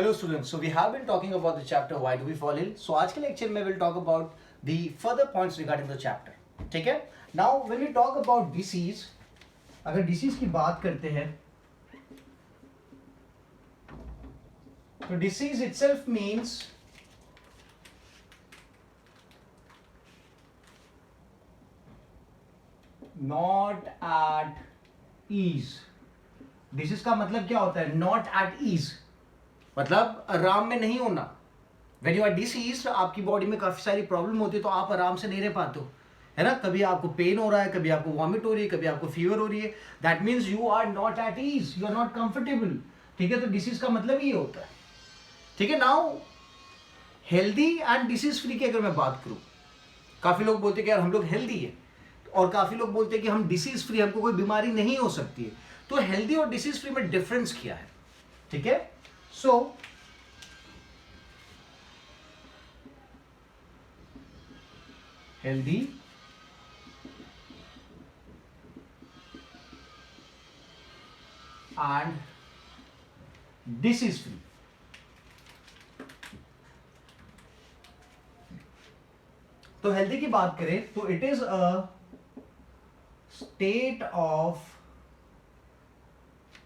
Hello students, so we have been talking about the chapter why do we fall ill. So आज के lecture में we'll talk about the further points regarding the chapter. ठीक है? Now when we talk about disease, अगर disease की बात करते हैं, तो disease itself means not at ease. Disease का मतलब क्या होता है? Not at ease. मतलब आराम में नहीं होना. When you are diseased, आपकी बॉडी में काफी सारी प्रॉब्लम होती है, तो आप आराम से नहीं रह पाते हो, है ना. कभी आपको पेन हो रहा है, कभी आपको वॉमिट हो रही है, कभी आपको फीवर हो रही है. That means you are not at ease, you are not comfortable. ठीक है, तो डिसीज का मतलब ये होता है. ठीक है. Now healthy and disease free की अगर मैं बात करूं, काफी लोग बोलते हैं कि यार हम लोग हेल्दी है, और काफी लोग बोलते हैं कि हम डिसीज फ्री, हमको कोई बीमारी नहीं हो सकती है. तो हेल्दी और डिसीज फ्री में डिफरेंस क्या है? ठीक है. सो healthy and disease free. तो हेल्दी की बात करें तो it is a state of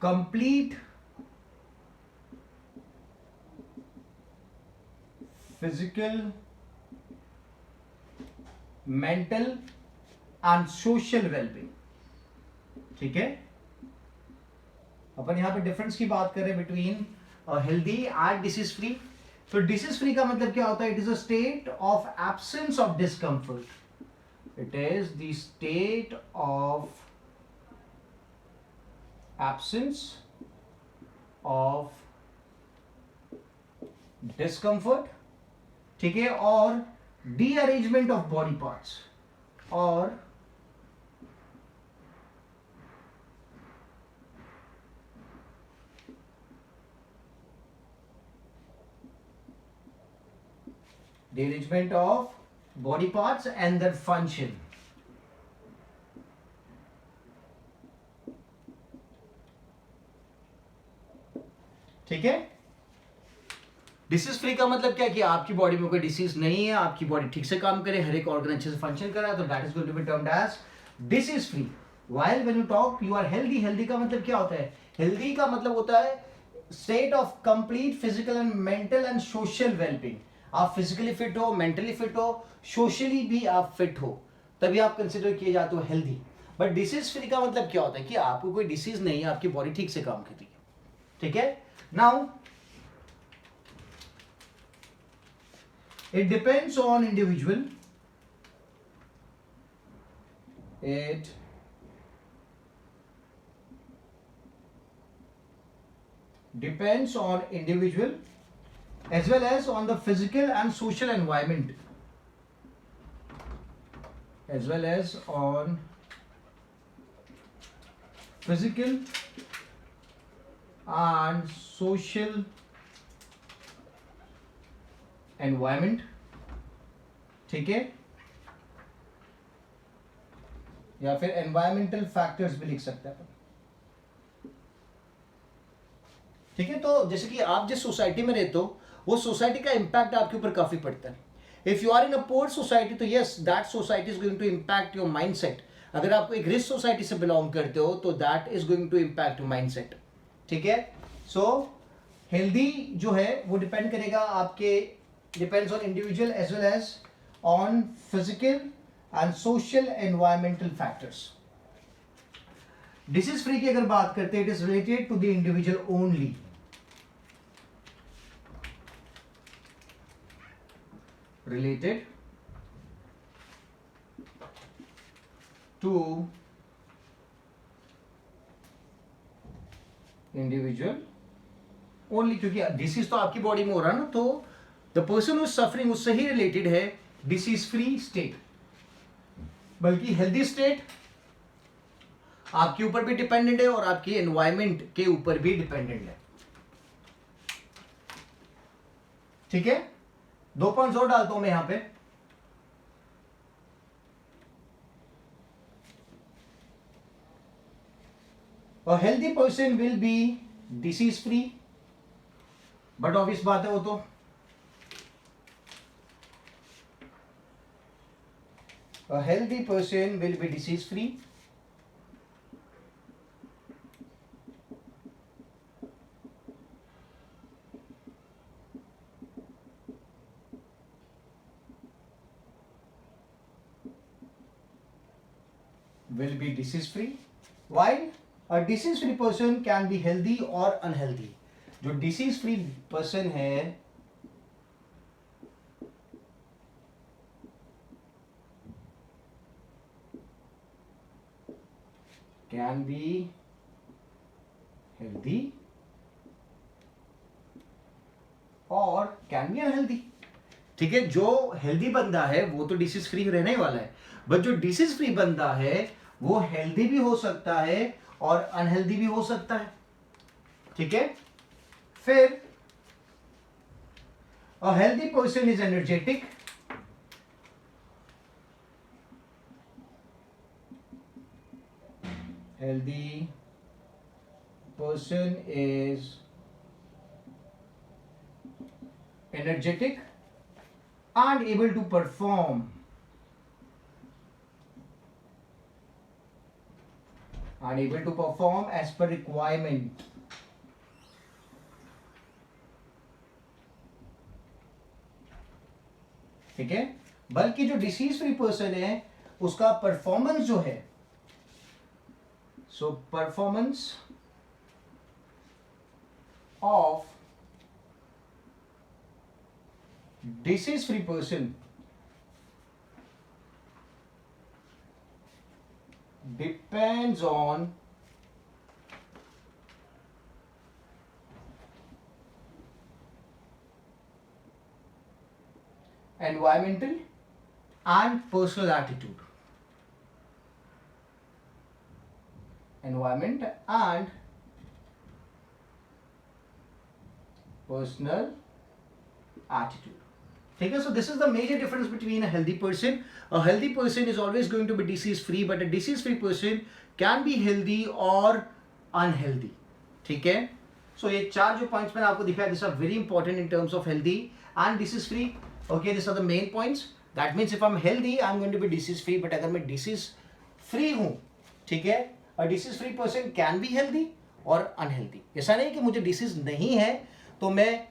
complete physical, mental and social wellbeing. ठीक है. अपन यहां पे डिफरेंस की बात कर रहे हैं between healthy and disease free. तो डिसीज फ्री का मतलब क्या होता है? It is a state of absence of discomfort. It is the state of absence of discomfort. ठीक है. और डीअरेंजमेंट ऑफ बॉडी पार्ट्स, और derangement of body parts and their function. ठीक है. डिसीज फ्री का मतलब क्या है? कि आपकी बॉडी में कोई डिसीज नहीं है, आपकी बॉडी ठीक से काम करे, हर एक ऑर्गन अच्छे से फंक्शन कर रहा है, तो that is going to be termed as disease free. While when you talk you are healthy, healthy का मतलब क्या होता है? हेल्दी का मतलब होता है state of complete physical and mental and social wellbeing. आप फिजिकली फिट हो, मेंटली फिट हो, सोशली भी आप फिट हो, तभी आप कंसिडर किए जाते हो हेल्दी. बट डिसीज फ्री का मतलब क्या होता है? कि आपको कोई डिसीज नहीं है, आपकी बॉडी ठीक से काम कर रही है. ठीक है. Now it depends on individual. It depends on individual as well as on the physical and social environment, as well as on physical and social environment. ठीक है. या फिर environmental factors भी लिख सकते हैं. ठीक है. तो जैसे कि आप जिस सोसाइटी में रहते हो, वो सोसाइटी का इंपैक्ट आपके ऊपर काफी पड़ता है. If you are in a poor society, तो yes that society is going to impact your mindset. अगर आप एक रिच सोसाइटी से बिलोंग करते हो, तो that is going to impact your mindset. ठीक है. सो हेल्दी जो है वो डिपेंड करेगा आपके, depends on individual as well as on physical and social environmental factors. Disease free की अगर बात करते हैं, it is related to the individual only. Related to individual only. क्योंकि डिसीज तो आपकी बॉडी में हो रहा है ना, तो the person who is suffering उससे ही रिलेटेड है डिसीज फ्री स्टेट. बल्कि हेल्दी स्टेट आपके ऊपर भी डिपेंडेंट है और आपके एनवायरमेंट के ऊपर भी डिपेंडेंट है. ठीक है. 2 पॉइंट्स और डालता हूं मैं यहां पे. A healthy person will be disease free. But obvious बात है वो तो a healthy person will be disease free. Will be disease free, while a disease free person can be healthy or unhealthy. जो disease free person है can be healthy और can be unhealthy. ठीक है, जो हेल्दी बंदा है वो तो डिसीज फ्री रहने ही वाला है, बट जो डिसीज फ्री बंदा है वो हेल्दी भी हो सकता है और अनहेल्दी भी हो सकता है. ठीक है, फिर a healthy person is energetic. Healthy person is energetic and able to perform as per requirement. ठीक है, बल्कि जो डिसीज फ्री पर्सन है उसका परफॉर्मेंस जो है, so performance of disease free person depends on environmental and personal attitude. Environment and personal attitude. ठीक है, so this is the major difference between a healthy person. A healthy person is always going to be disease free, but a disease free person can be healthy or unhealthy. ठीक है, so ये चार जो points मैंने आपको दिखाया, these are very important in terms of healthy and disease free. Okay, these are the main points. That means if I'm healthy, I'm going to be disease free. But अगर मैं disease free हूँ, ठीक है, a disease free person can be healthy और unhealthy. ऐसा नहीं कि मुझे disease नहीं है तो मैं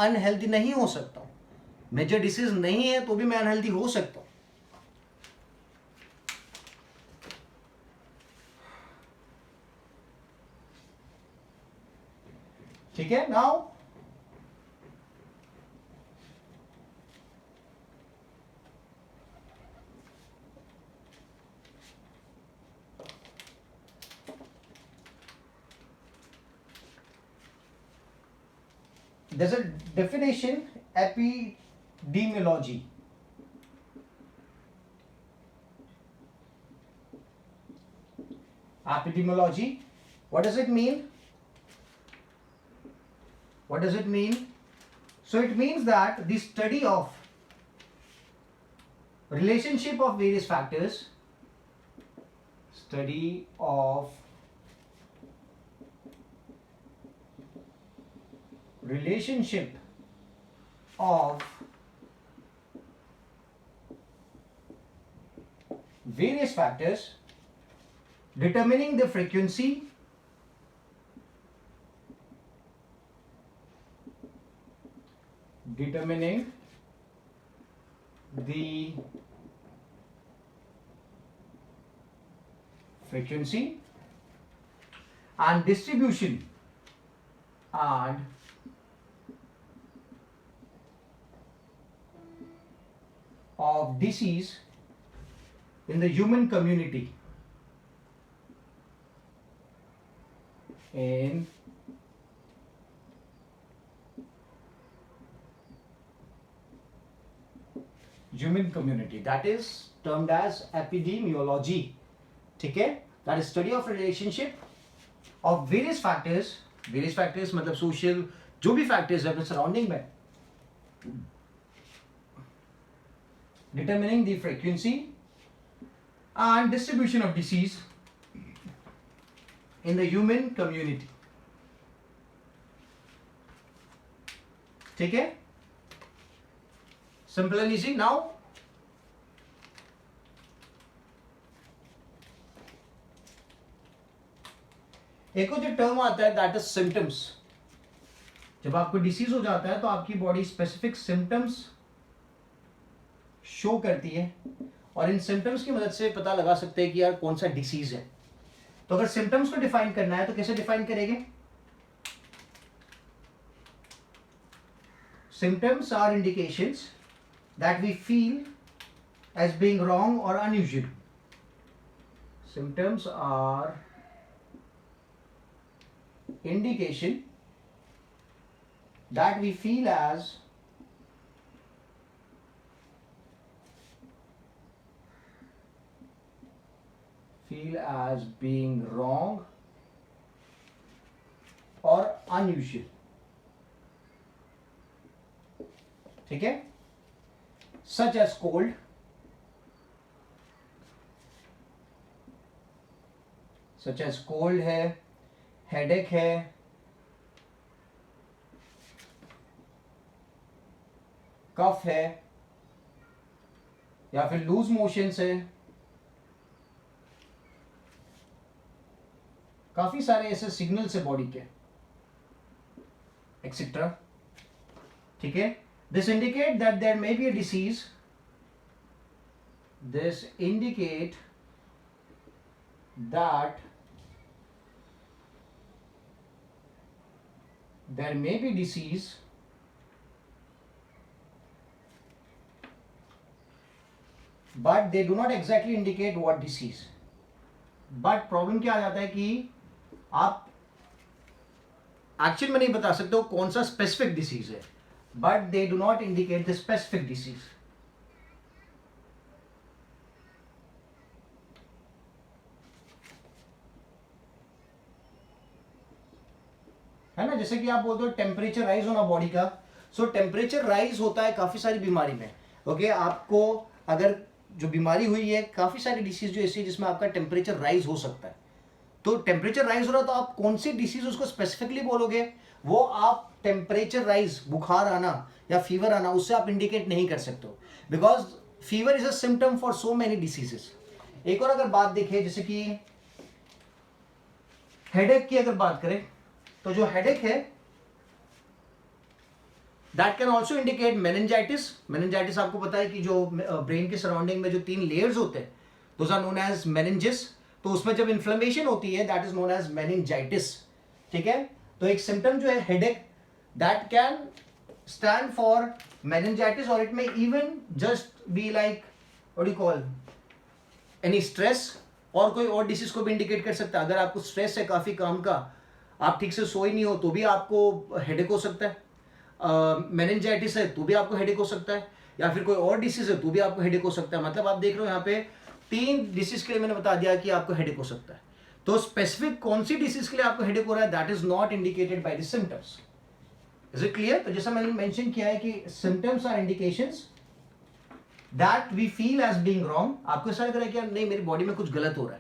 unhealthy नहीं हो सकता हूँ. मेजर डिसीज नहीं है तो भी मैं अनहेल्दी हो सकता हूं. ठीक है, now there's a definition, epidemiology. Epidemiology, what does it mean? What does it mean? So it means that the study of relationship of various factors, study of relationship of various factors determining the frequency, determining the frequency and distribution and of disease in the human community. In human community, that is termed as epidemiology. ठीक है, that is study of relationship of various factors. various factors मतलब social जो भी factors है अपने surrounding में, determining the frequency and distribution of disease in the human community. ठीक है, सिंपल एंड इजी। नाउ एक और जो टर्म आता है दैट इज सिम्टम्स। जब आपको डिसीज हो जाता है तो आपकी बॉडी स्पेसिफिक सिम्टम्स शो करती है, और इन सिम्टम्स की मदद से पता लगा सकते हैं कि यार कौन सा डिसीज है। तो अगर सिम्टम्स को डिफाइन करना है तो कैसे डिफाइन करेंगे? Symptoms are indications that we feel as being wrong और unusual. Symptoms are indication that we feel as being wrong or unusual, ठीक है, such as cold, है, हेडेक है, कफ है, या फिर लूज मोशंस है, काफी सारे ऐसे सिग्नल्स है बॉडी के, एक्सेट्रा, ठीक है। This indicate that there may be a disease, this indicate that there may be disease but they do not exactly indicate what disease। but problem क्या आ जाता है कि आप एक्चुअल में नहीं बता सकते हो कौन सा स्पेसिफिक डिसीज है, but they do not indicate the specific disease. है ना, जैसे कि आप बोलते हो टेम्परेचर राइज होना बॉडी का। सो टेम्परेचर राइज होता है काफी सारी बीमारी में। ओके, आपको अगर जो बीमारी हुई है, काफी सारी डिसीज जो ऐसी है जिसमें आपका टेम्परेचर राइज हो सकता है। तो टेम्परेचर राइज हो रहा तो आप कौन सी डिसीज उसको स्पेसिफिकली बोलोगे? वो आप टेम्परेचर राइज, बुखार आना या फीवर आना, उससे आप इंडिकेट नहीं कर सकते हो, because fever is a symptom for so many diseases. एक और अगर बात देखें, जैसे कि हेडेक की अगर बात करें, तो जो हेडेक है that can also indicate meningitis. Meningitis आपको पता है कि जो ब्रेन के सराउंडिंग में जो 3 लेयर्स होते हैं, those are known as meninges. तो उसमें जब इन्फ्लेमेशन होती है that is known as meningitis, ठीक है। तो एक सिम्टम जो है headache, that can stand for meningitis, और it may even just be like what do you call any stress, और कोई और डिसीज को भी इंडिकेट कर सकता है। अगर आपको स्ट्रेस है काफी काम का, आप ठीक से सोए नहीं हो तो भी आपको हेडेक हो सकता है। मेनिंजाइटिस है तो भी आपको हेडेक हो सकता है, या फिर कोई और डिसीज है तो भी आपको हेडेक हो सकता है। मतलब आप देख रहे हो यहाँ पे 3 डिसीज के लिए मैंने बता दिया कि आपको हेडेक हो सकता है। तो स्पेसिफिक कौन सी डिसीज के लिए आपको हेडेक हो रहा है, that is not indicated by the symptoms. Is it clear? तो जैसा मैंने मेंशन किया है कि symptoms are indications that we feel as being wrong. आपको ऐसा लग रहा है कि नहीं मेरी बॉडी में कुछ गलत हो रहा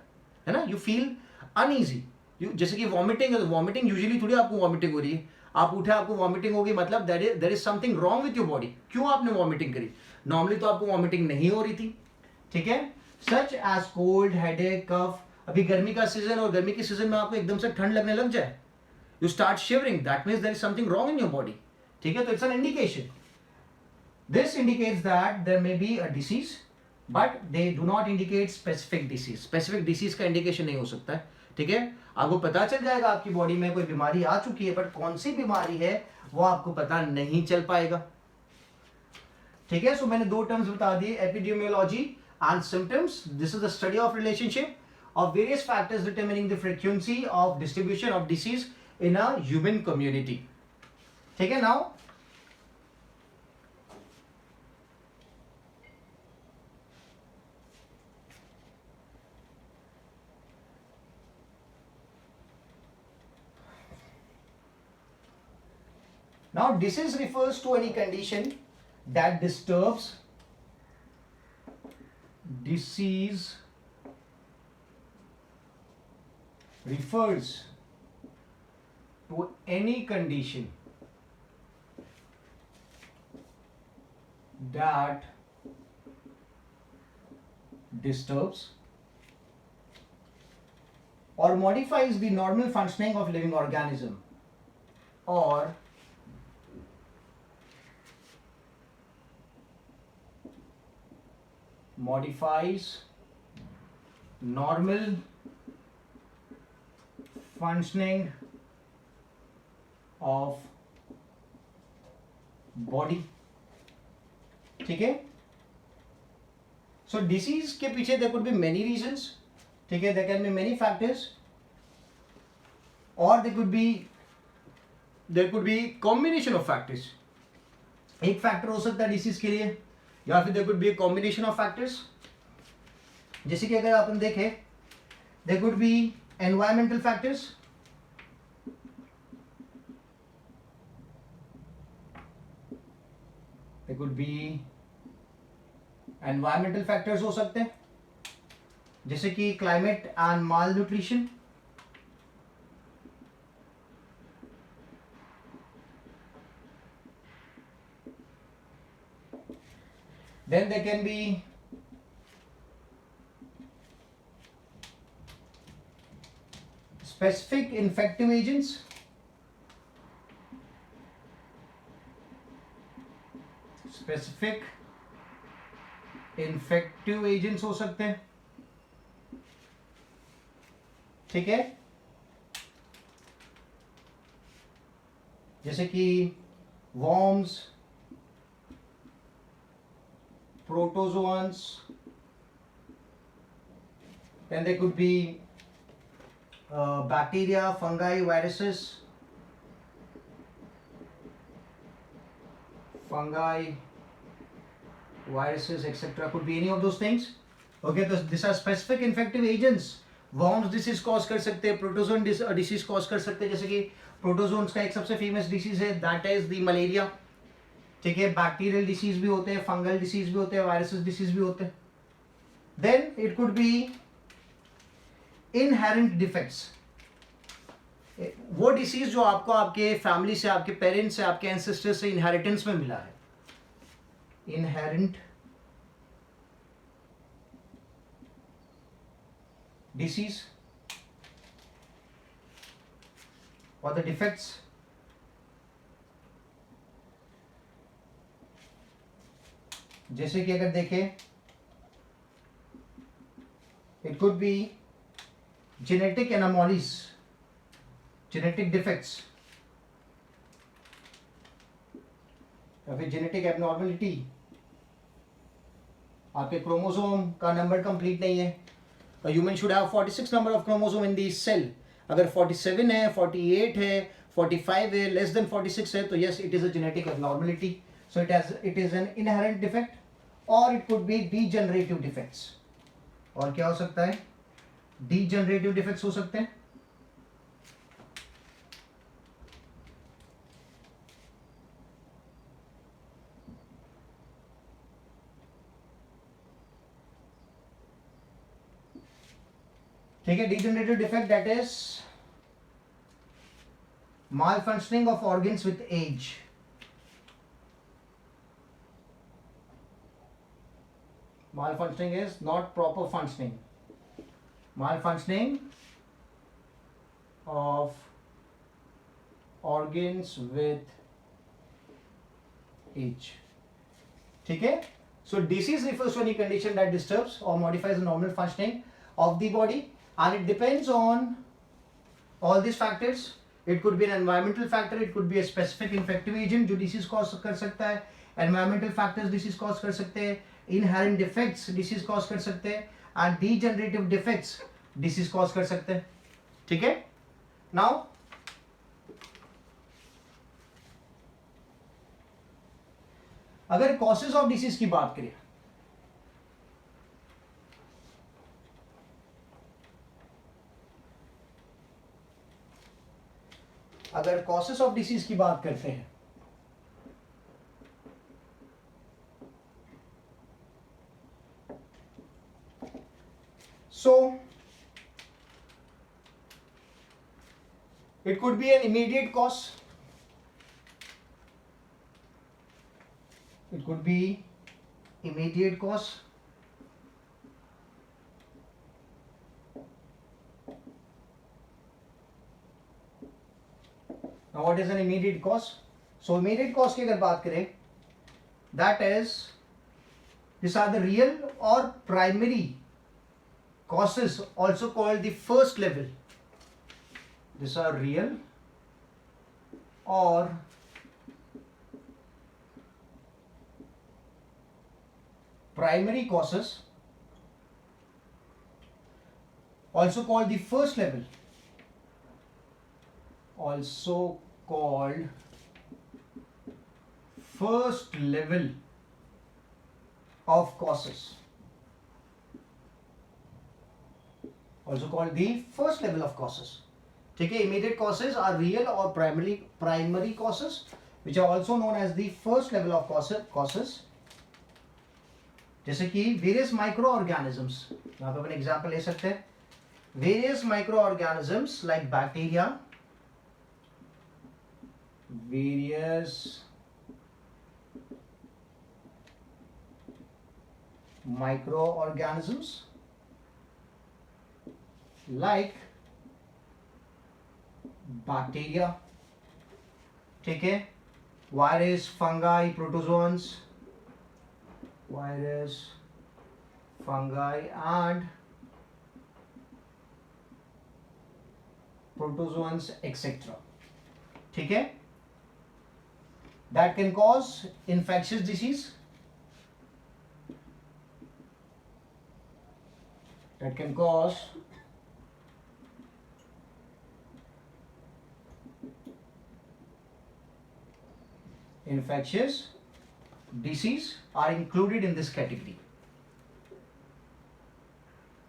है ना, यू फील अनईजी। जैसे कि वॉमिटिंग है, तो वॉमिटिंग यूजुअली थोड़ी आपको वॉमिटिंग हो रही है, आप उठे आपको वॉमिटिंग होगी, मतलब there is something wrong with your body. क्यों आपने वॉमिटिंग करी? नॉर्मली तो आपको वॉमिटिंग नहीं हो रही थी, ठीक है। सच एज कोल्ड, हेडेक, कफ। अभी गर्मी का सीजन, और गर्मी के सीजन में आपको एकदम से ठंड लगने लग जाए, you start shivering, that means there is something wrong in your body, ठीक है। तो it's an indication. This indicates that there may be a disease, but they do not indicate specific disease. Specific disease का indication नहीं हो सकता है, ठीक है। आपको पता चल जाएगा आपकी बॉडी में कोई बीमारी आ चुकी है, बट कौन सी बीमारी है वो आपको पता नहीं चल पाएगा, ठीक है। सो मैंने 2 टर्म्स बता दिए, epidemiology and symptoms. This is the study of relationship of various factors determining the frequency of distribution of disease in a human community, ठीक है। now disease refers to any condition that disturbs, disease refers to any condition that disturbs or modifies the normal functioning of living organism, or modifies normal functioning of body. ठीक है. So disease के पीछे there could be many reasons. ठीक है, there can be many factors, और there could be combination of factors. एक factor हो सकता है डिसीज के लिए, या फिर there could be a combination of factors. जैसे कि अगर अपन देखें, there could be environmental factors. There could be environmental factors हो सकते हैं, जैसे कि climate and malnutrition. Then there can be specific infective agents. Specific infective agents हो सकते हैं. ठीक है, जैसे कि worms, प्रोटोजोआन्स, then there could be bacteria, fungi, viruses, etc. Could be any of those things. Okay, so these are specific infective agents. Worms disease cause कर सकते हैं, प्रोटोजोन डिसीज कॉज कर सकते हैं. जैसे कि प्रोटोजोन्स का एक सबसे फेमस डिसीज है, दैट इज द मलेरिया. ठीक है, बैक्टीरियल डिसीज भी होते हैं, फंगल डिसीज भी होते हैं, वायरसेस डिसीज भी होते हैं. Then it could be inherent defects. वो डिसीज जो आपको आपके फैमिली से, आपके पेरेंट्स से, आपके एंसेस्टर्स से इनहेरिटेंस में मिला है. Inherent disease or the defects. जैसे कि अगर देखें, it could be genetic anomalies, genetic defects, या फिर genetic abnormality. आपके क्रोमोसोम का नंबर कंप्लीट नहीं है. A human should have 46 number of chromosome in the cell. अगर 47 है, 48 है, 45 है, less than 46 है, तो yes, it is a genetic abnormality. So it is an inherent defect, or it could be degenerative defects. और क्या हो सकता है? Degenerative defects हो सकते हैं. ठीक है, degenerative defect, that is malfunctioning of organs with age. Malfunctioning is not proper functioning. Malfunctioning of organs with age. ठीक है, so disease refers to any condition that disturbs or modifies the normal functioning of the body. And it depends on all these factors. It could be an environmental factor, it could be a specific infective agent जो disease cause कर सकता है, environmental factors disease cause कर सकते हैं, inherent defects disease cause कर सकते हैं, and degenerative defects disease cause कर सकते हैं. ठीक है. Now अगर causes of disease की बात करें, अगर कॉसेस ऑफ डिसीज की बात करते हैं, so it could B an immediate cause, it could be immediate cause. Now what is an immediate cause? So immediate cause की अगर बात करें, that is, these are the real or primary causes, also called the first level. These are real or primary causes, also called the first level, also called first level of causes, also called the first level of causes. ठीक है, immediate causes are real or primary causes which are also known as the first level of causes. जैसे कि various microorganisms, यहाँ पे अपन example ले सकते हैं. Various microorganisms like bacteria, various microorganisms like bacteria, ठीक है, virus, fungi, protozoans, virus, fungi and protozoans etc. ठीक है, that can cause infectious disease, that can cause infectious disease are included in this category,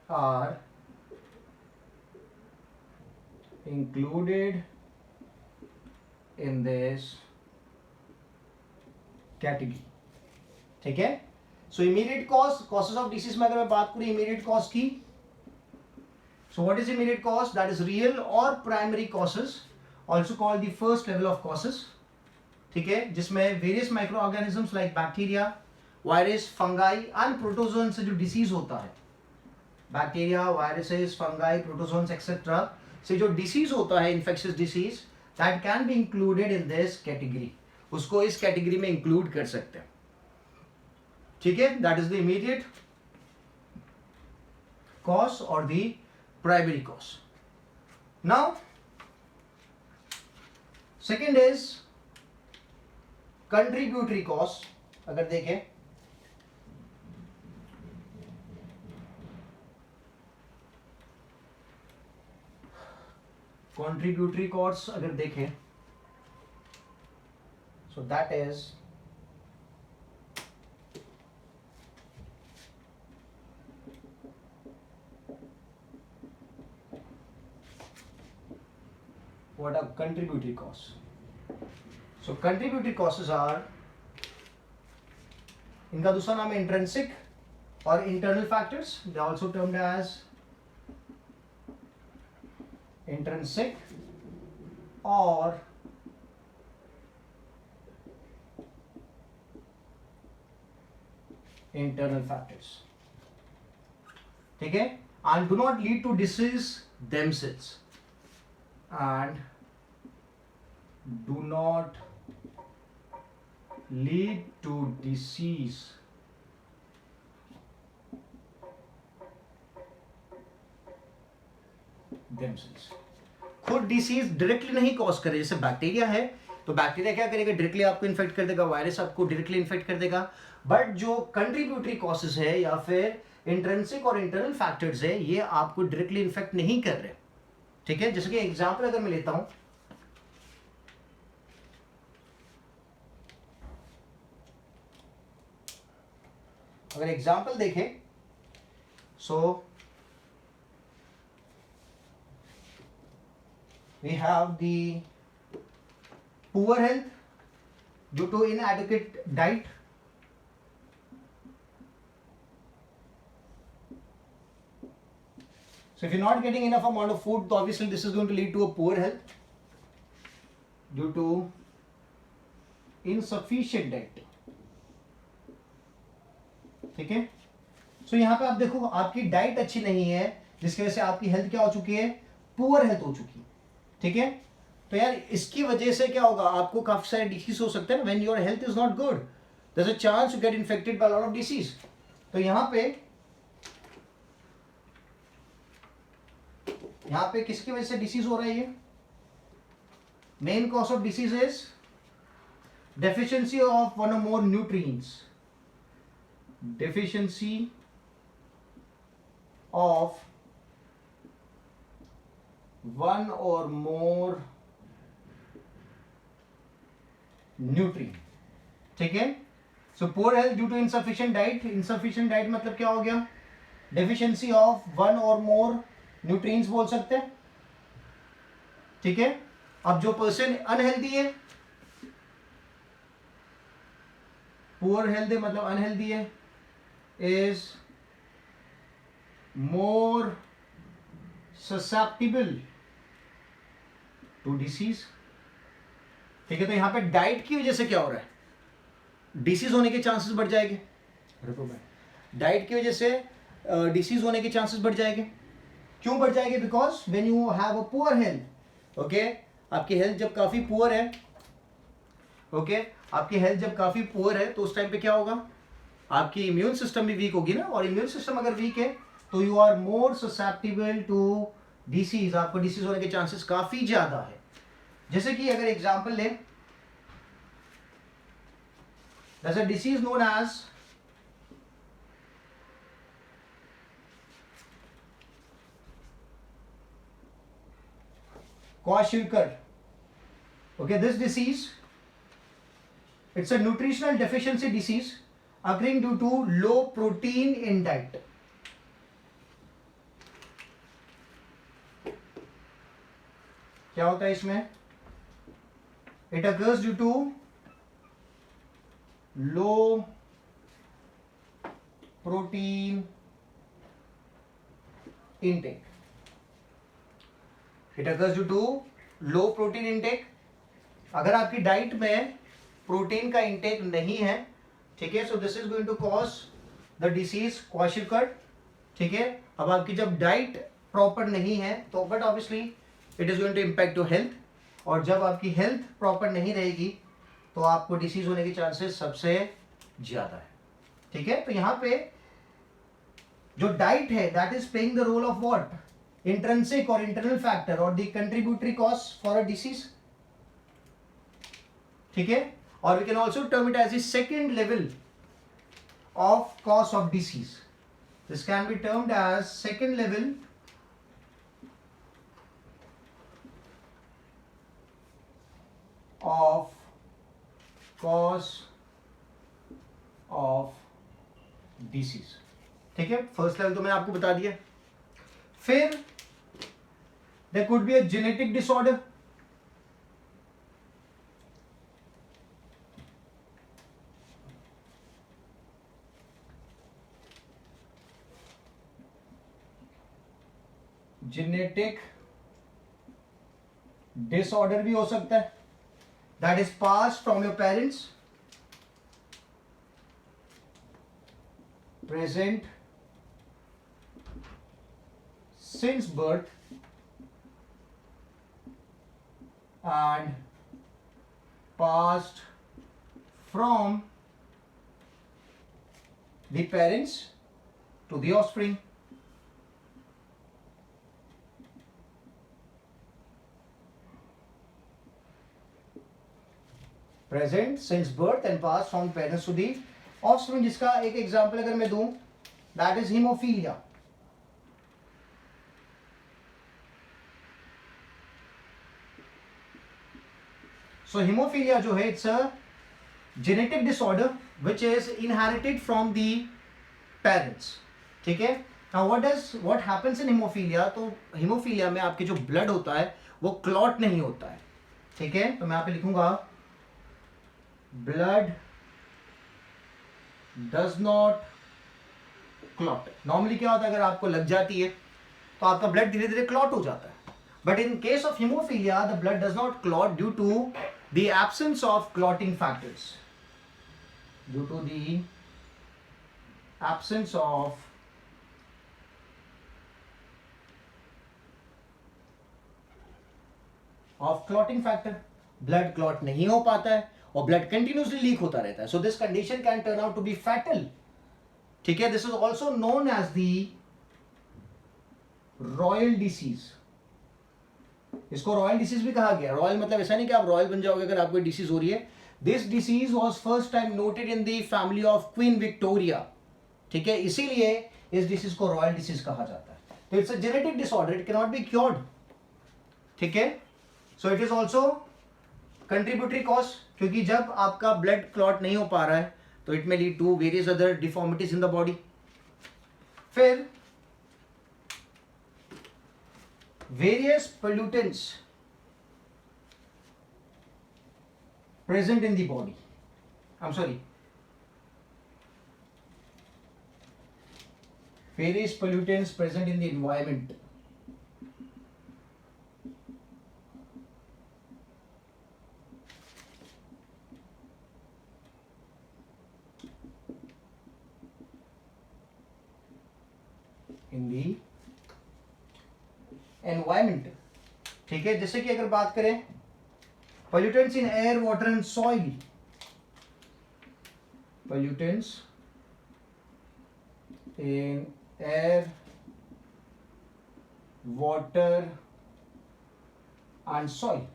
are included in this category. ठीक है, so immediate causes of disease में अगर मैं बात करूं immediate cause की, so what is immediate cause? That is real or primary causes, also called the first level of causes. ठीक है, जिसमें various micro organisms like bacteria, virus, fungi and protozoan से जो डिसीज होता है, bacteria, viruses, fungi, protozoans etcetera से जो disease होता है, infectious disease, that can be included in this category, उसको इस कैटेगरी में इंक्लूड कर सकते हैं. ठीक है, that is the immediate cause और the primary cause. Now second is contributory cause. अगर देखें कंट्रीब्यूटरी कॉज अगर देखें, so that is what are contributory cause. So contributory causes are, इनका दूसरा नाम है इंट्रिंसिक और internal factors. They are also termed as intrinsic और इंटरनल फैक्टर्स. ठीक है, and do not lead to disease themselves and do not lead to disease themselves. खुद disease directly नहीं कॉज करे. जैसे बैक्टीरिया है तो बैक्टीरिया क्या करेगा, डायरेक्टली आपको इन्फेक्ट कर देगा, वायरस आपको डायरेक्टली इन्फेक्ट कर देगा. बट जो कंट्रीब्यूटरी कॉसेज है या फिर इंट्रिंसिक और इंटरनल फैक्टर्स है, ये आपको डायरेक्टली इन्फेक्ट नहीं कर रहे. ठीक है, जैसे कि एग्जांपल अगर मैं लेता हूं, अगर एग्जांपल देखें, सो we have the poor health due to inadequate diet, so if you're not getting enough amount of food, so obviously this is going to lead to a poor health due to insufficient diet. ठीक है। So यहाँ पे आप देखो आपकी diet अच्छी नहीं है, जिसकी वजह से आपकी हेल्थ क्या हो चुकी है, पुअर हेल्थ हो चुकी है, ठीक है। तो यार इसकी वजह से क्या होगा, आपको काफी सारे डिसीज हो सकते हैं। When your health is not good there is a chance to get infected by lot of disease. तो यहाँ पे किसकी वजह से डिसीज हो रहा है, ये main cause of disease is deficiency of one or more nutrients, deficiency of one or more nutrient, ठीक है। सो poor health due to insufficient diet, insufficient diet मतलब क्या हो गया, deficiency of one or more nutrients बोल सकते हैं, ठीक है। अब जो पर्सन अनहेल्दी है, पुअर हेल्थ है मतलब अनहेल्दी है, is more susceptible to disease, ठीक है। तो यहां पे डाइट की वजह से क्या हो रहा है, डिसीज होने के चांसेस बढ़ जाएंगे। डाइट की वजह से डिसीज होने के चांसेस बढ़ जाएंगे। क्यों बढ़ जाएंगे, because when you have a poor health, okay, आपकी हेल्थ जब काफी पुअर है, ओके, आपकी हेल्थ जब काफी पुअर है तो उस टाइम पे क्या होगा, आपकी इम्यून सिस्टम भी वीक होगी ना, और इम्यून सिस्टम अगर वीक है तो you are more susceptible to disease, आपको डिसीज होने के चांसेस काफी ज्यादा है। जैसे कि अगर एग्जांपल ले, there's a disease known as Kwashiorkor, okay, this disease, it's a nutritional deficiency disease occurring due to low protein in diet. क्या होता है इसमें, it occurs due to low protein intake. It occurs due to low protein intake. अगर आपकी diet में protein का intake नहीं है, ठीक है, so this is going to cause the disease kwashiorkor, ठीक है। अब आपकी जब डाइट प्रॉपर नहीं है तो but obviously it is going to impact your health, और जब आपकी हेल्थ प्रॉपर नहीं रहेगी तो आपको डिसीज होने के चांसेस सबसे ज्यादा है, ठीक है। तो यहाँ पे जो डाइट है that is playing the role of what, intrinsic और इंटरनल फैक्टर और the contributory cause for a disease, ठीक है। और we can also term it as the second level of cause of disease, this can be termed as second level of cause of disease, ठीक है। First level तो मैंने आपको बता दिया। फिर there could be a genetic disorder, genetic disorder भी हो सकता है, that is pass from your parents, present since birth and passed from the parents to the offspring. Present since birth and passed from parents to the offspring, जिसका एक example अगर मैं दूं, that is hemophobia. So hemophilia जो है it's a genetic disorder which is inherited from the parents, ठीक है। Now what happens in hemophilia, तो hemophilia में आपके जो blood होता है वो clot नहीं होता है, ठीक है। तो मैं यहाँ पे लिखूंगा blood does not clot. Normally क्या होता है, अगर आपको लग जाती है तो आपका ब्लड धीरे धीरे क्लॉट हो जाता है, but in case of hemophilia the blood does not clot due to the absence of clotting factors, due to the absence of clotting factor, blood clot नहीं हो पाता है और blood continuously लीक होता रहता है. So this condition can turn out to be fatal. ठीक है, this is also known as the royal disease. इसको रॉयल डिसीज भी कहा गया. रॉयल मतलब ऐसा नहीं कि आप रॉयल बन जाओगे अगर आपको डिसीज हो रही है. This disease was first time noted in the family of queen Victoria. ठीक है, इसीलिए इस डिसीज को रॉयल डिसीज कहा जाता है. तो it's a genetic disorder, it can not be cured. ठीक है, so it is also contributory cause, क्योंकि जब आपका ब्लड क्लॉट नहीं हो पा रहा है तो it may lead to various other deformities in the body. फिर various pollutants present in the body. I'm sorry. Various pollutants present in the environment. In the environment. ठीक है, जैसे कि अगर बात करें pollutants in air water and soil. Pollutants in air water and soil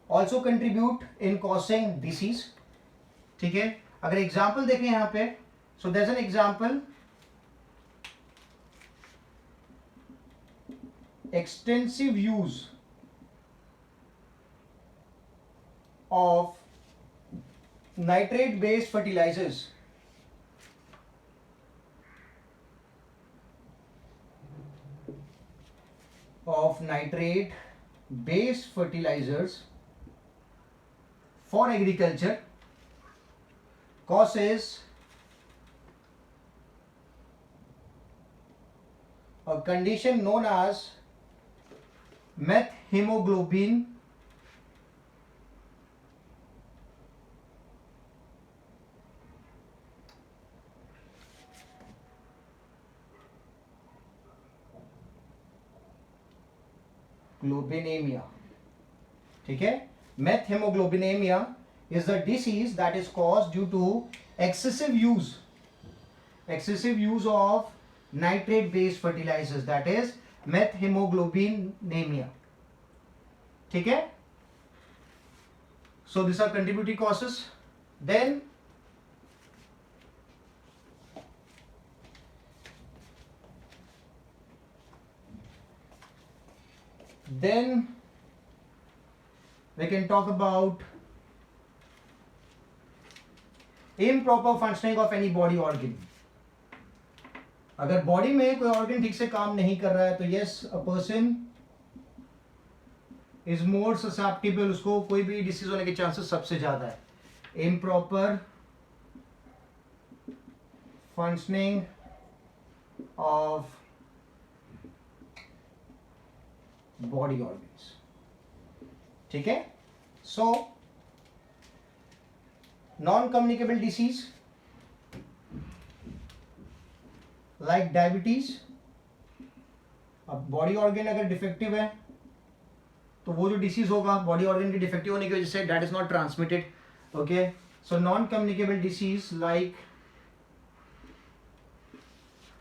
also contribute in causing disease. ठीक है, अगर एग्जाम्पल देखें यहां पे, so there is an example. Extensive use of nitrate based fertilizers for agriculture causes a condition known as methemoglobin globinemia. ठीक है, methemoglobinemia is the disease that is caused due to excessive use of nitrate based fertilizers, that is methemoglobinemia. ठीक है, so these are contributing causes. Then we can talk about improper functioning of any body organ. अगर body में कोई organ ठीक से काम नहीं कर रहा है तो yes, a person is more susceptible, उसको कोई भी डिसीज होने के चांसेस सबसे ज्यादा है. Improper functioning of body organs. ठीक है, so non communicable disease like diabetes. अब बॉडी ऑर्गन अगर डिफेक्टिव है तो वो जो डिसीज होगा बॉडी ऑर्गन के डिफेक्टिव होने की वजह से, that is not transmitted. Okay, so non communicable disease like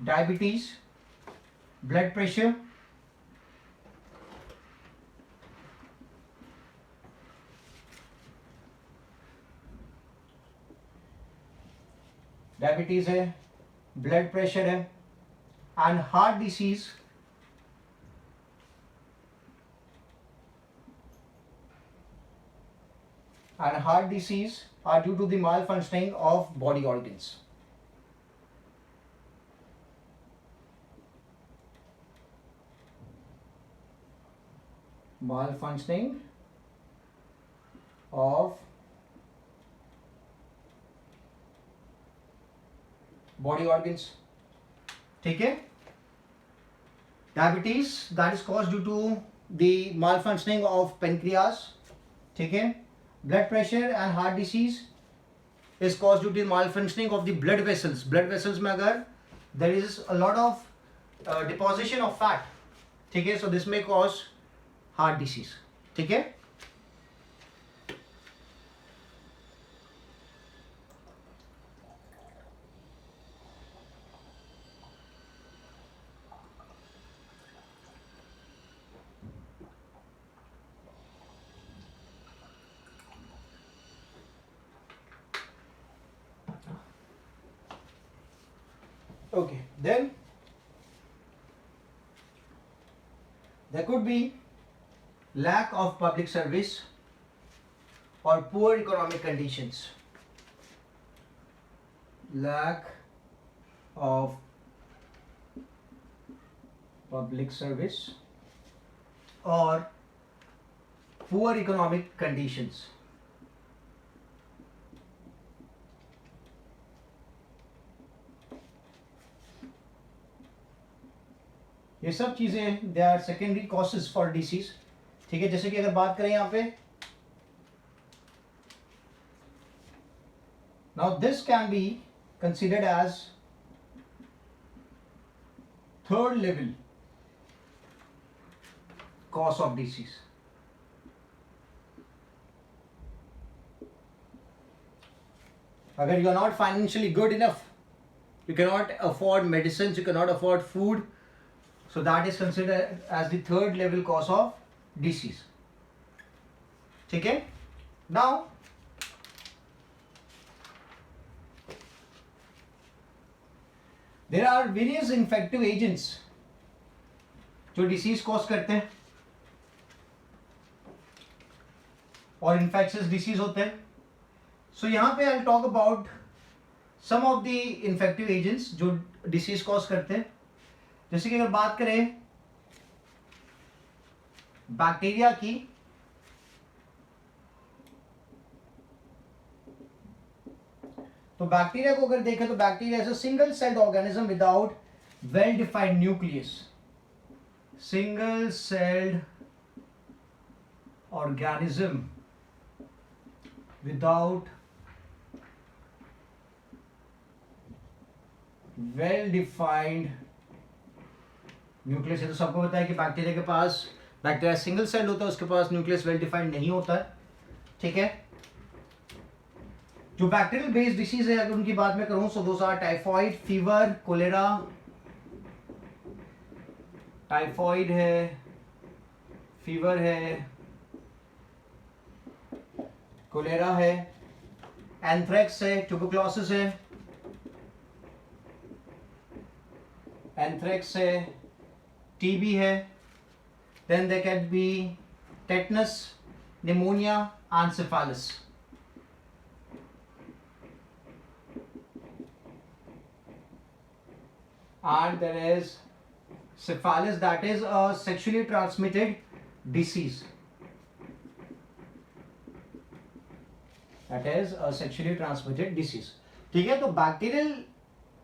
diabetes, blood pressure, diabetes है, ब्लड प्रेशर है, and heart disease are due to the malfunctioning of body organs. Malfunctioning of body organs. ठीक है, diabetes that is caused due to the malfunctioning of pancreas. ठीक है, blood pressure and heart disease is caused due to malfunctioning of the blood vessels. Blood vessels में अगर there is a lot of deposition of fat, ठीक है, so this may cause heart disease. ठीक है. Okay, then there could be lack of public service or poor economic conditions. Lack of public service or poor economic conditions. ये सब चीजें they are secondary causes for disease. ठीक है, जैसे कि अगर बात करें यहाँ पे, now this can be considered as third level cause of disease. अगर you are not financially good enough, you cannot afford medicines, you cannot afford food, so that is considered as the third level cause of disease. ठीक है. Now there are various infective agents जो disease cause करते हैं और infectious disease होते हैं. So यहाँ पे I will talk about some of the infective agents जो डिसीज कॉज करते हैं. जैसे कि अगर बात करें बैक्टीरिया की, तो बैक्टीरिया को अगर देखें तो bacteria is a single celled organism without well defined nucleus. Single celled organism without well defined nucleus है. तो सबको पता है कि बैक्टीरिया के पास, बैक्टीरिया सिंगल सेल होता है, उसके पास न्यूक्लियस वेल डिफाइंड नहीं होता है. ठीक है. जो बैक्टीरियल बेस्ड डिसीज है अगर उनकी बात मैं करूं, so those are typhoid, fever, cholera. Typhoid है, फीवर है, कोलेरा है, एंथ्रेक्स है, ट्यूबरकुलोसिस है, एंथ्रेक्स है, टीबी है. Then there can be tetanus, pneumonia, encephalitis. And there is syphilis, that is a sexually transmitted disease. That is a sexually transmitted disease. ठीक है. तो बैक्टीरियल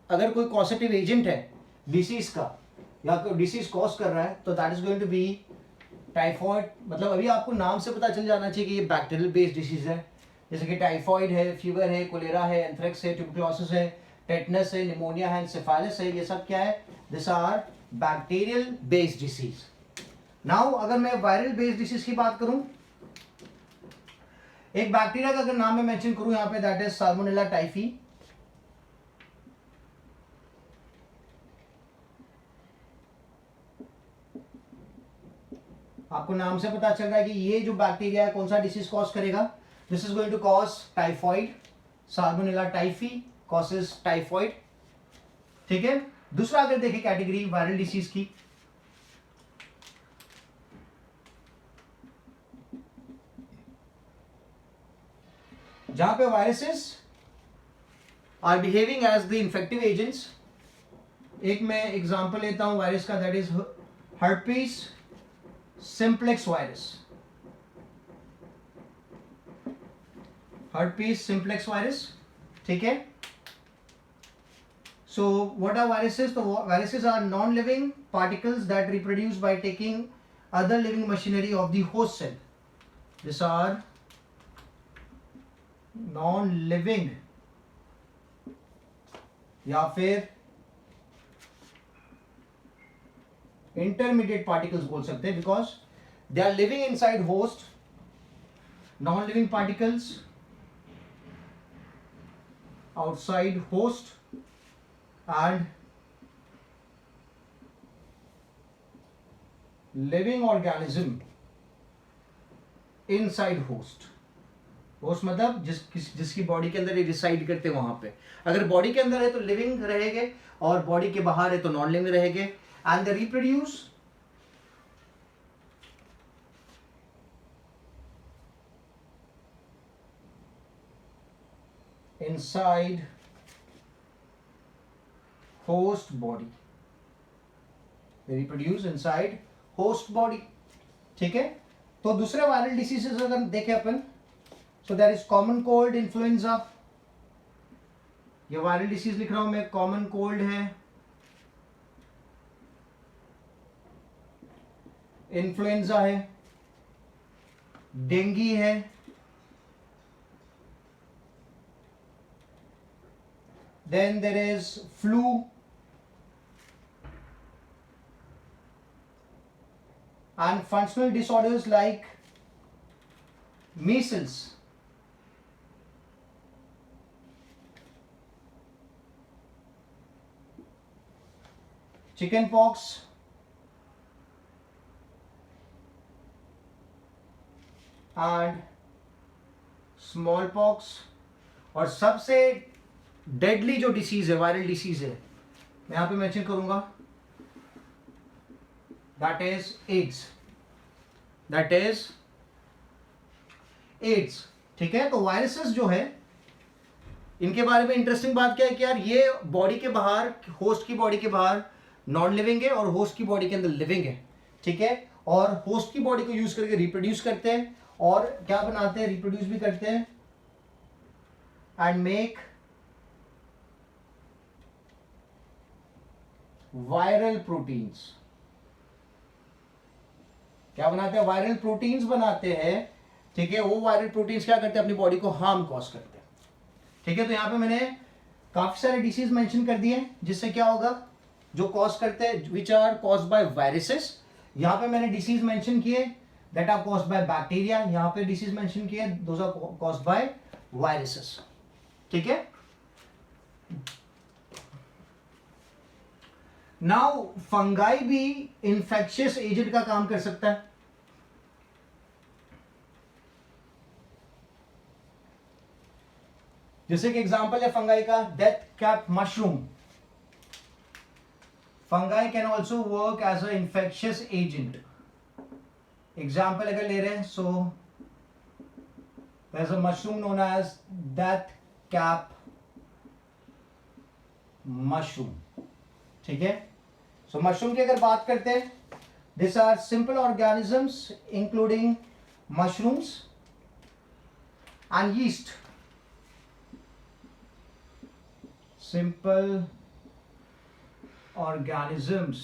अगर कोई कॉजेटिव एजेंट है डिसीज का या कोई डिसीज कॉज कर रहा है, तो that is going to be typhoid. मतलब अभी आपको नाम से पता चल जाना चाहिए कि ये बैक्टीरियल बेस्ड डिसीज है. जैसे कि टाइफॉइड है, फीवर है, कोलेरा है, एंथ्रेक्स है, ट्यूबरकुलोसिस है, टेटनस है, निमोनिया है, एंसेफेलिस है. ये सब क्या है? This are bacterial based disease. Now अगर मैं वायरल बेस्ड डिसीज की बात करूं, एक बैक्टीरिया का अगर नाम मैं मेंशन करूं यहां पे, दैट इज साल्मोनेला टाइफी. आपको नाम से पता चल रहा है कि ये जो बैक्टीरिया है कौन सा डिसीज कॉज करेगा. This is going to cause typhoid. Salmonella typhi causes typhoid. ठीक है. दूसरा अगर देखें कैटेगरी वायरल डिसीज की, जहां पे viruses are behaving as the infective agents. एक मैं एग्जांपल लेता हूं वायरस का, that is herpes simplex virus. Herpes simplex virus. ठीक है. So what are viruses? So viruses are non-living particles that reproduce by taking other living machinery of the host cell. These are non-living या फिर intermediate particles बोल सकते हैं, because they are living inside host. Non living particles outside host and living organism inside host. Host मतलब जिसकी body के अंदर ये रिसाइड करते हैं वहां पे. अगर बॉडी के अंदर है तो लिविंग रहेंगे और बॉडी के बाहर है तो नॉन लिविंग रहेंगे. And the reproduce inside host body. They reproduce inside host body. ठीक है. तो दूसरे वायरल डिसीजेस अगर देखें अपन, so that is common cold, influenza. ये वायरल डिसीज लिख रहा हूं मैं. कॉमन कोल्ड है, इन्फ्लुएंजा है, डेंगी है, then there is flu, and functional disorders like measles, chickenpox, and smallpox. और सबसे डेडली जो डिसीज है, वायरल डिसीज है, मैं यहां पे मेंशन करूंगा, that is AIDS. That is AIDS. ठीक है. तो वायरसेस जो है, इनके बारे में इंटरेस्टिंग बात क्या है कि यार ये बॉडी के बाहर, होस्ट की बॉडी के बाहर नॉन लिविंग है और होस्ट की बॉडी के अंदर लिविंग है. ठीक है. और होस्ट की बॉडी को यूज करके रिप्रोड्यूस करते हैं और क्या बनाते हैं, रिप्रोड्यूस भी करते हैं एंड मेक वायरल प्रोटीन्स. क्या बनाते हैं, वायरल प्रोटीन्स बनाते हैं. ठीक है. वो वायरल प्रोटीन्स क्या करते हैं, अपनी बॉडी को हार्म कॉज करते हैं. ठीक है. तो यहां पे मैंने काफी सारे डिसीज मेंशन कर दिए जिससे क्या होगा, जो कॉज करते हैं, which are cause by viruses. यहां पे मैंने डिसीज मेंशन किए that are cause by bacteria. यहां पे डिसीज मेंशन किए those are cause by viruses. ठीक है. नाउ फंगाई भी इंफेक्शियस एजेंट का काम कर सकता है. जैसे कि एग्जांपल है फंगाई का, death cap mushroom. Fungi can also work as a infectious agent. Example अगर ले रहे हैं, so there is a mushroom known as death cap mushroom. ठीक है. सो मशरूम की अगर बात करते हैं, this are simple organisms including mushrooms and yeast. Simple organisms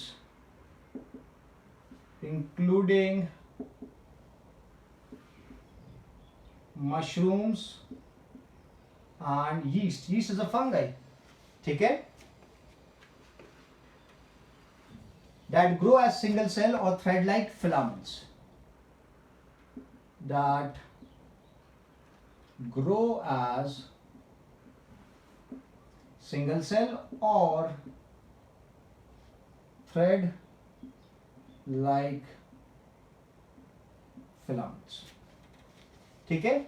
including mushrooms and yeast. Yeast is a fungi. ठीक है. that grow as single cell or thread like filaments. That grow as single cell or thread like filaments. ठीक है.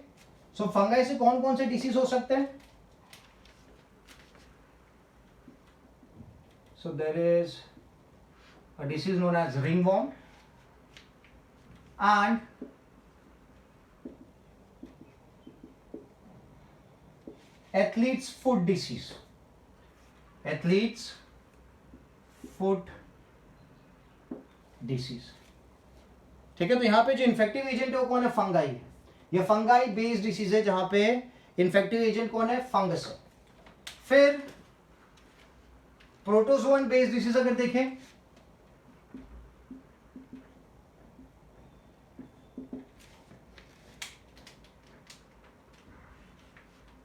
सो fungi से कौन कौन से disease हो सकते हैं? So there is a disease known as ringworm and athlete's foot disease. Athlete's foot disease. ठीक है. तो यहां पे जो इन्फेक्टिव एजेंट है वो कौन है, फंगाई है. ये फंगाई बेस्ड डिसीज है जहां पे इन्फेक्टिव एजेंट कौन है, फंगस है. फिर प्रोटोजोअन बेस्ड डिसीज अगर देखें,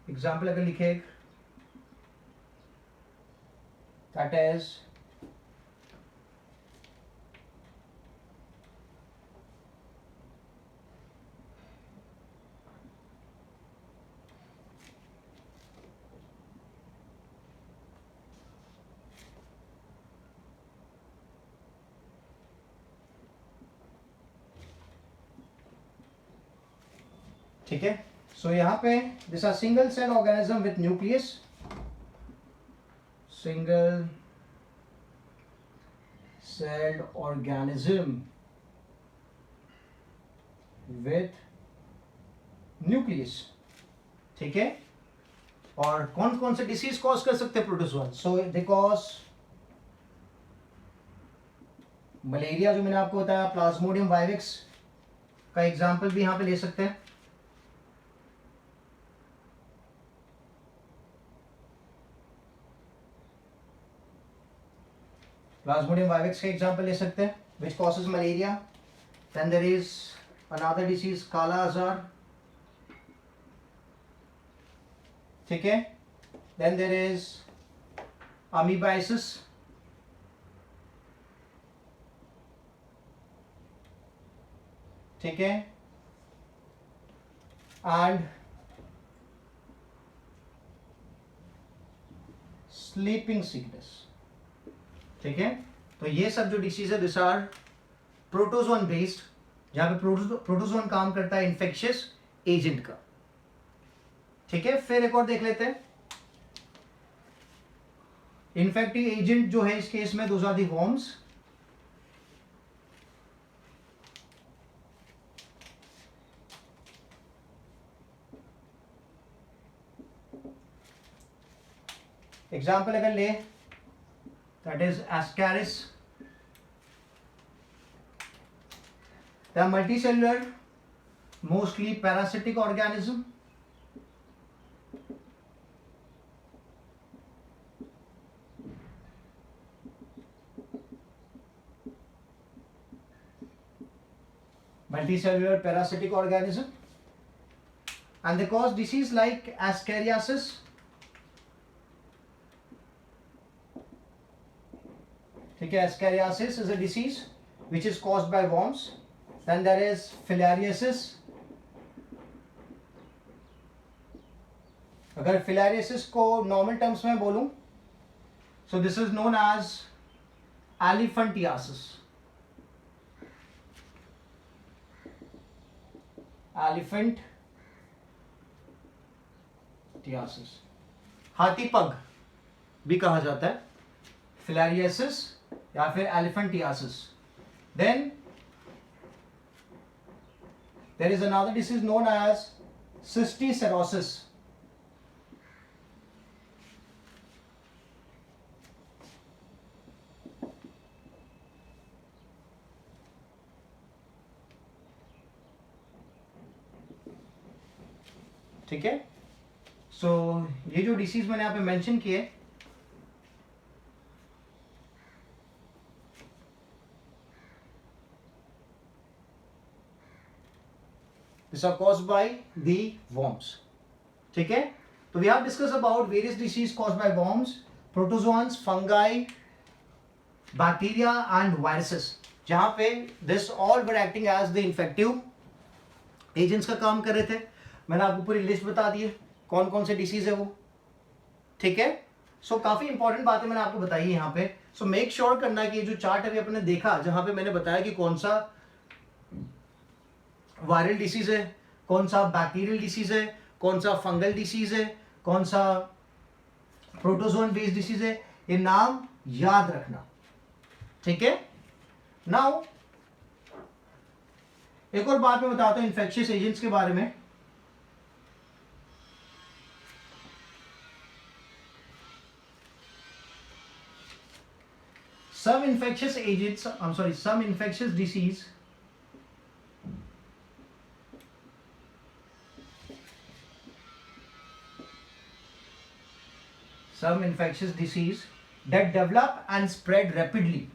एग्जाम्पल अगर लिखे, that is ठीक है. सो यहाँ पे this are single cell organism with nucleus, single cell organism with nucleus. ठीक है. और कौन कौन से डिसीज कॉज कर सकते हैं protozoa? So they cause malaria, जो मैंने आपको बताया, प्लाज्मोडियम वाइवेक्स का एग्जाम्पल भी यहां पे ले सकते हैं. प्लाज्मोडियम वाइवेक्स का एग्जाम्पल ले सकते हैं which causes malaria. Then there is another disease kala azar. ठीक है. Then there is amoebiasis. ठीक है. And sleeping sickness. ठीक है. तो ये सब जो डिसीज है दिस आर प्रोटोजोन बेस्ड, जहां पे प्रोटोजोन काम करता है इन्फेक्शियस एजेंट का. ठीक है. फिर एक और देख लेते हैं. इन्फेक्टिव एजेंट जो है इस केस में those are the worms. Example अगर ले, that is Ascaris. They are multicellular, mostly parasitic organism. Multicellular parasitic organism, and they cause disease like Ascariasis. ठीक है. Ascariasis is a disease which is caused by worms. Then there is filariasis. अगर filariasis को normal terms में बोलूं, so this is known as elephantiasis. Elephantiasis, हाथी पग भी कहा जाता है. Filariasis या फिर elephantiasis. Then there is another disease known as cysticercosis. ठीक है. सो ये जो डिसीज मैंने यहाँ पे मेंशन किए, these are caused by the worms. ठीक है. तो we have discussed about various disease caused by worms, protozoans, fungi, bacteria and viruses, जहां पे this all were acting as the infective agents का काम कर रहे थे. मैंने आपको पूरी लिस्ट बता दी है कौन कौन से डिसीज है वो. ठीक है. सो काफी इंपॉर्टेंट बातें मैंने आपको बताई है यहाँ पे. सो मेक श्योर करना कि ये जो चार्ट अभी अपने देखा, जहां पे मैंने बताया कि कौन सा वायरल डिसीज है, कौन सा बैक्टीरियल डिसीज है, कौन सा फंगल डिसीज है, कौन सा प्रोटोजोन बेस्ड डिसीज है, ये नाम याद रखना. ठीक है. नाउ एक और बात मैं बताता हूं इन्फेक्शियस एजेंट्स के बारे में. Some infectious agents, some infectious disease that develop and spread rapidly.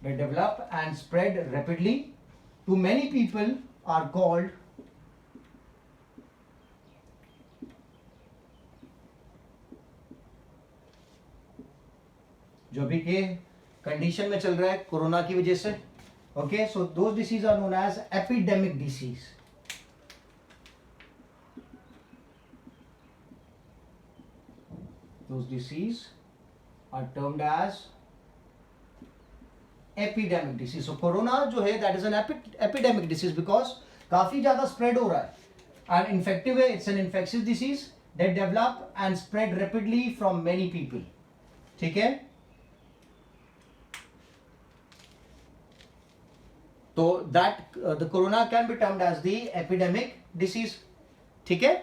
that develop and spread rapidly to many people are called जो भी के कंडीशन में चल रहा है कोरोना की वजह से. Okay, so those disease are known as epidemic disease. Those disease are termed as epidemic disease. So corona जो है that is an epidemic disease because काफी ज्यादा spread हो रहा है. And infective है, it's an infectious disease that develop and spread rapidly from many people. ठीक है, तो that the corona can be termed as the epidemic disease. ठीक है.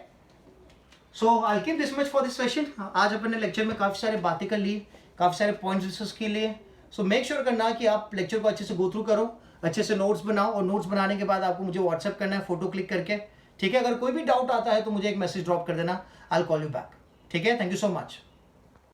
So I keep this much for this session. आज अपने lecture में काफ़ी सारे बातें कर ली, काफ़ी सारे पॉइंट्स डिस्कस के लिए. सो मेक श्योर करना कि आप लेक्चर को अच्छे से गो थ्रू करो, अच्छे से नोट्स बनाओ, और नोट्स बनाने के बाद आपको मुझे व्हाट्सएप करना है फोटो क्लिक करके. ठीक है, अगर कोई भी डाउट आता है तो मुझे एक मैसेज ड्रॉप कर देना. I will call you back. ठीक है, थैंक यू सो मच.